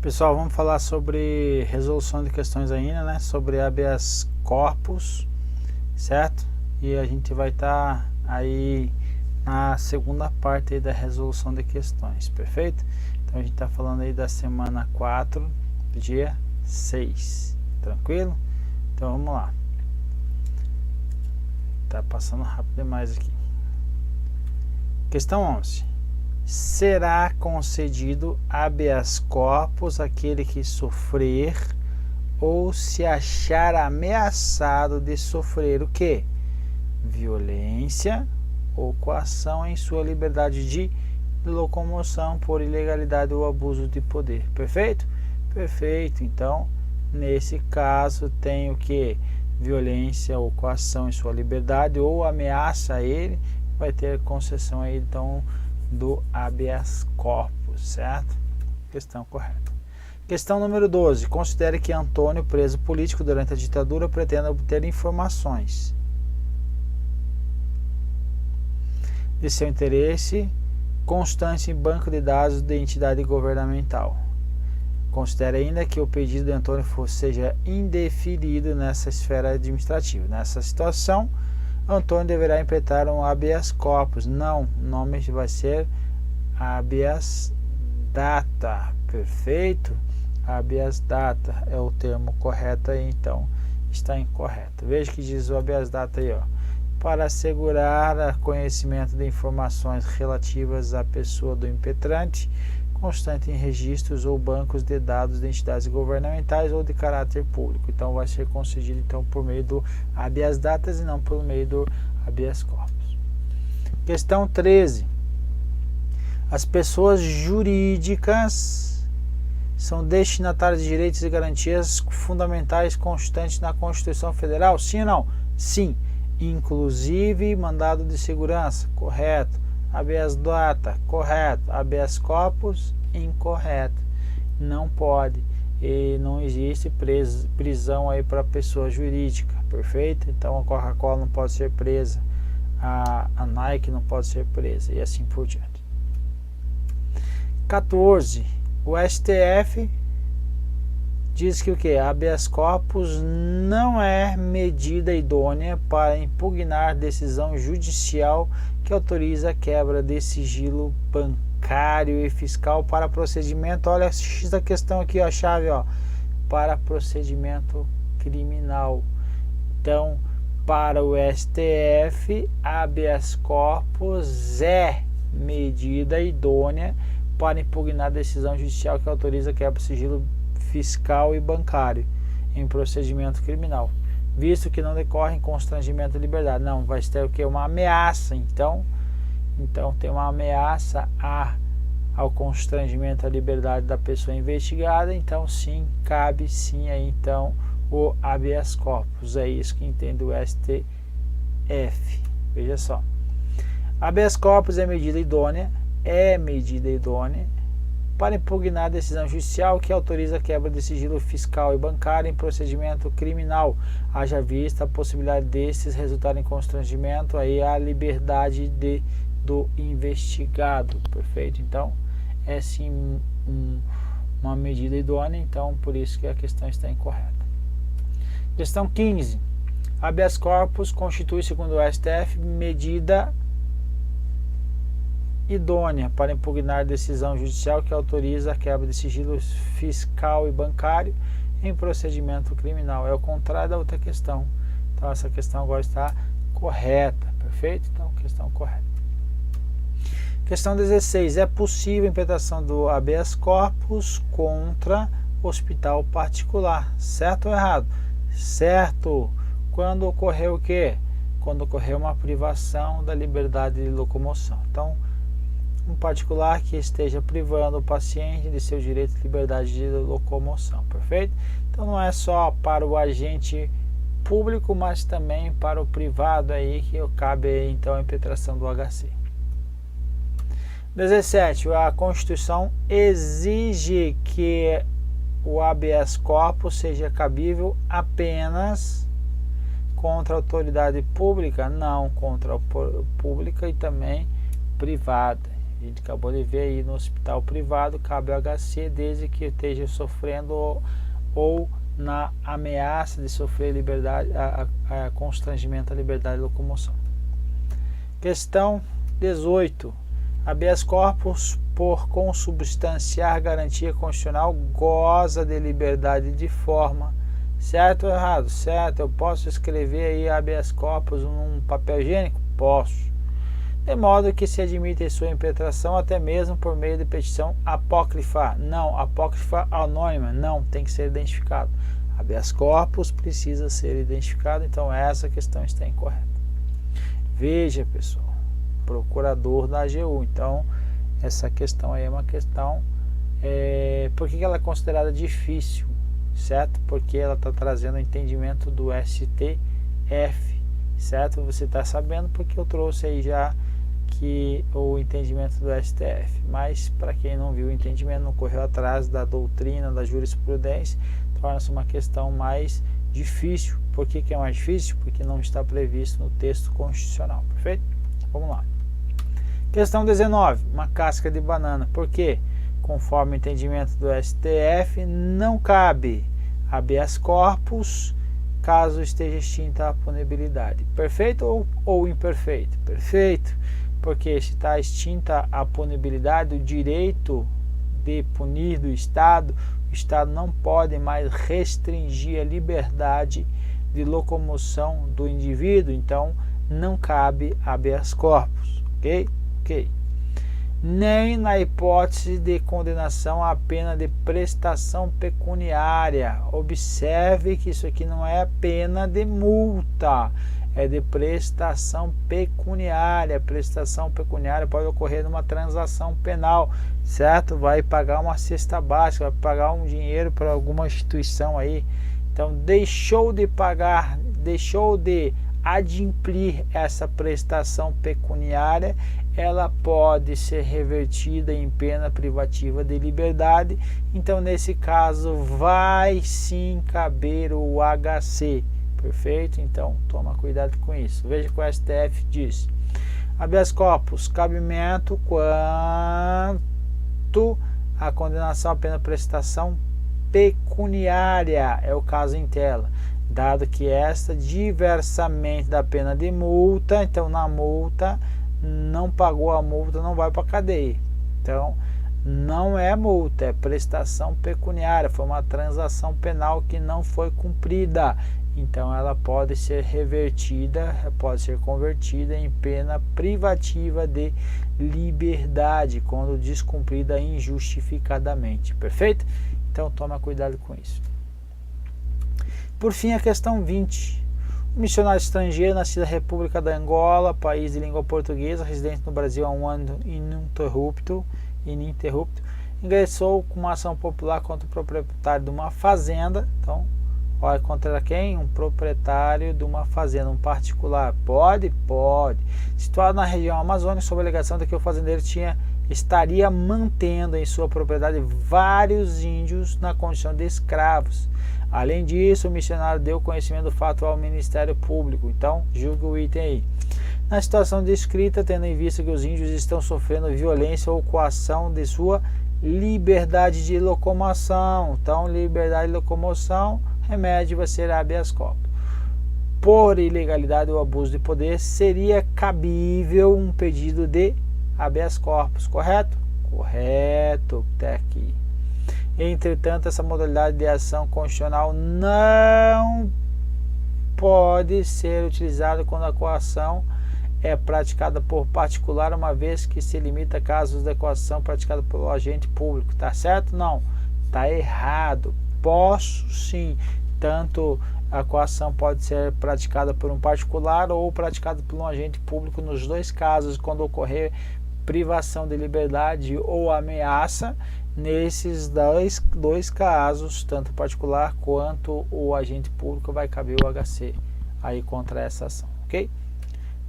Pessoal, vamos falar sobre resolução de questões ainda, né? Sobre habeas corpus, certo? E a gente vai estar aí na segunda parte aí da resolução de questões, perfeito? Então a gente está falando aí da semana 4, dia 6, tranquilo? Então vamos lá. Tá passando rápido demais aqui. Questão 11. Será concedido habeas corpus àquele que sofrer ou se achar ameaçado de sofrer o quê? Violência ou coação em sua liberdade de locomoção por ilegalidade ou abuso de poder. Perfeito? Perfeito. Então, nesse caso, tem o que? Violência ou coação em sua liberdade ou ameaça a ele, vai ter concessão aí, então, do habeas corpus, certo? Questão correta. Questão número 12. Considere que Antônio, preso político durante a ditadura, pretende obter informações de seu interesse constante em banco de dados de entidade governamental. Considere ainda que o pedido de Antônio seja indeferido nessa esfera administrativa. Nessa situação, Antônio deverá implementar um habeas corpus. Não, o nome vai ser habeas data. Perfeito? Habeas data é o termo correto aí, então está incorreto. Veja que diz o habeas data aí, ó. Para assegurar conhecimento de informações relativas à pessoa do impetrante, constante em registros ou bancos de dados de entidades governamentais ou de caráter público. Então vai ser concedido então por meio do habeas datas e não por meio do habeas corpus. Questão 13. As pessoas jurídicas são destinatárias de direitos e garantias fundamentais constantes na Constituição Federal? Sim ou não? Sim. Inclusive mandado de segurança? Correto. Habeas data, correto. Habeas corpus, incorreto. Não pode. E não existe prisão aí para pessoa jurídica, perfeito? Então a Coca-Cola não pode ser presa, a Nike não pode ser presa e assim por diante. 14. O STF diz que o que? Habeas corpus não é medida idônea para impugnar decisão judicial que autoriza a quebra de sigilo bancário e fiscal para procedimento, olha X da questão aqui, ó, a chave, ó, para procedimento criminal. Então, para o STF, habeas corpus é medida idônea para impugnar decisão judicial que autoriza a quebra de sigilo fiscal e bancário em procedimento criminal, visto que não decorre em constrangimento de liberdade. Não, vai ter o que? Uma ameaça. Então tem uma ameaça ao constrangimento à liberdade da pessoa investigada. Então sim, cabe sim aí então o habeas corpus. É isso que entende o STF. Veja só. Habeas corpus é medida idônea para impugnar a decisão judicial que autoriza a quebra de sigilo fiscal e bancário em procedimento criminal, haja vista a possibilidade destes resultarem em constrangimento aí à liberdade do investigado, perfeito? Então, é sim uma medida idônea, então por isso que a questão está incorreta. Questão 15. Habeas corpus constitui, segundo o STF, medida idônea para impugnar decisão judicial que autoriza a quebra de sigilo fiscal e bancário em procedimento criminal. É o contrário da outra questão. Então essa questão agora está correta, perfeito? Então questão correta. Questão 16. É possível a implementação do habeas corpus contra hospital particular, certo ou errado? Certo. Quando ocorreu o quê? Quando ocorreu uma privação da liberdade de locomoção. Então, um particular que esteja privando o paciente de seu direito de liberdade de locomoção, perfeito? Então não é só para o agente público, mas também para o privado aí que cabe então a impetração do HC. 17. A Constituição exige que o habeas corpus seja cabível apenas contra a autoridade pública? Não, contra a pública e também privada. A gente acabou de ver aí no hospital privado, cabe o HC desde que esteja sofrendo ou na ameaça de sofrer liberdade, a constrangimento à liberdade de locomoção. Questão 18. Habeas corpus por consubstanciar garantia constitucional goza de liberdade de forma. Certo ou errado? Certo. Eu posso escrever aí habeas corpus num papel higiênico? Posso. De modo que se admite sua impetração até mesmo por meio de petição apócrifa. Não. Apócrifa anônima. Não. Tem que ser identificado. Habeas corpus precisa ser identificado. Então essa questão está incorreta. Veja, pessoal. Procurador da AGU. Então essa questão aí é uma questão... por que ela é considerada difícil? Certo? Porque ela está trazendo o entendimento do STF. Certo? Você está sabendo porque eu trouxe aí já que o entendimento do STF, mas para quem não viu o entendimento, não correu atrás da doutrina, da jurisprudência, torna-se uma questão mais difícil. Por que é mais difícil? Porque não está previsto no texto constitucional. Perfeito? Vamos lá. Questão 19, uma casca de banana. Por quê? Conforme o entendimento do STF, não cabe habeas corpus caso esteja extinta a punibilidade. Perfeito ou imperfeito? Perfeito, porque se está extinta a punibilidade, o direito de punir do Estado, o Estado não pode mais restringir a liberdade de locomoção do indivíduo, então não cabe habeas corpus, ok? Ok. Nem na hipótese de condenação à pena de prestação pecuniária. Observe que isso aqui não é pena de multa, é de prestação pecuniária. Prestação pecuniária pode ocorrer numa transação penal, certo? Vai pagar uma cesta básica, vai pagar um dinheiro para alguma instituição aí. Então, deixou de pagar, deixou de adimplir essa prestação pecuniária, ela pode ser revertida em pena privativa de liberdade. Então, nesse caso, vai sim caber o HC. Perfeito? Então, toma cuidado com isso. Veja que o STF diz: habeas corpus, cabimento quanto à condenação à pena prestação pecuniária, é o caso em tela, dado que esta, diversamente da pena de multa, então na multa, não pagou a multa, não vai para a cadeia. Então, não é multa, é prestação pecuniária, foi uma transação penal que não foi cumprida. Então, ela pode ser revertida, pode ser convertida em pena privativa de liberdade, quando descumprida injustificadamente. Perfeito? Então, toma cuidado com isso. Por fim, a questão 20. Um missionário estrangeiro nascido na República da Angola, país de língua portuguesa, residente no Brasil há um ano ininterrupto, ingressou com uma ação popular contra o proprietário de uma fazenda. Então, olha, contra quem? Um proprietário de uma fazenda, um particular. Pode? Pode. Situado na região amazônica, sob a alegação de que o fazendeiro estaria mantendo em sua propriedade vários índios na condição de escravos. Além disso, o missionário deu conhecimento do fato ao Ministério Público. Então, julgue o item aí. Na situação descrita, tendo em vista que os índios estão sofrendo violência ou coação de sua liberdade de locomoção. Então, liberdade de locomoção, remédio vai ser habeas corpus. Por ilegalidade ou abuso de poder, seria cabível um pedido de habeas corpus, correto? Correto, até aqui. Entretanto, essa modalidade de ação constitucional não pode ser utilizada quando a coação é praticada por particular, uma vez que se limita a casos de coação praticada pelo agente público. Tá certo? Não. Tá errado. Posso sim. Tanto a coação pode ser praticada por um particular ou praticada por um agente público, nos dois casos, quando ocorrer privação de liberdade ou ameaça. Nesses dois casos, tanto o particular quanto o agente público, vai caber o HC aí contra essa ação, ok?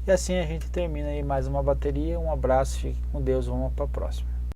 E assim a gente termina aí mais uma bateria. Um abraço, fique com Deus, vamos para a próxima.